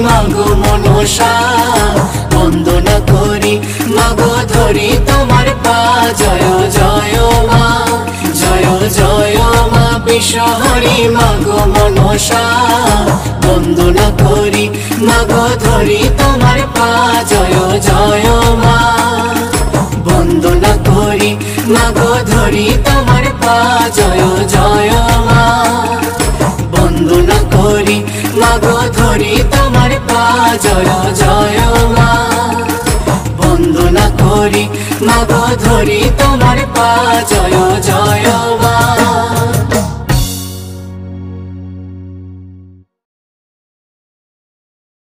মাগো মনসা, বন্দনা করি মাগো ধরি তোমার পা। জয় জয় মা, জয় জয় মা বিশ্বহরি মাগো মনসা, বন্দনা করি মাগো ধরি তোমার পা। জয় জয় মা, বন্দনা করি মাগো ধরি তোমার পা। জয় জয় মা, বন্দনা করি মাগো ধরি তোমার পা। জয় জয় মা, বন্দনা করি মাগো ধরি তোমার পা। জয়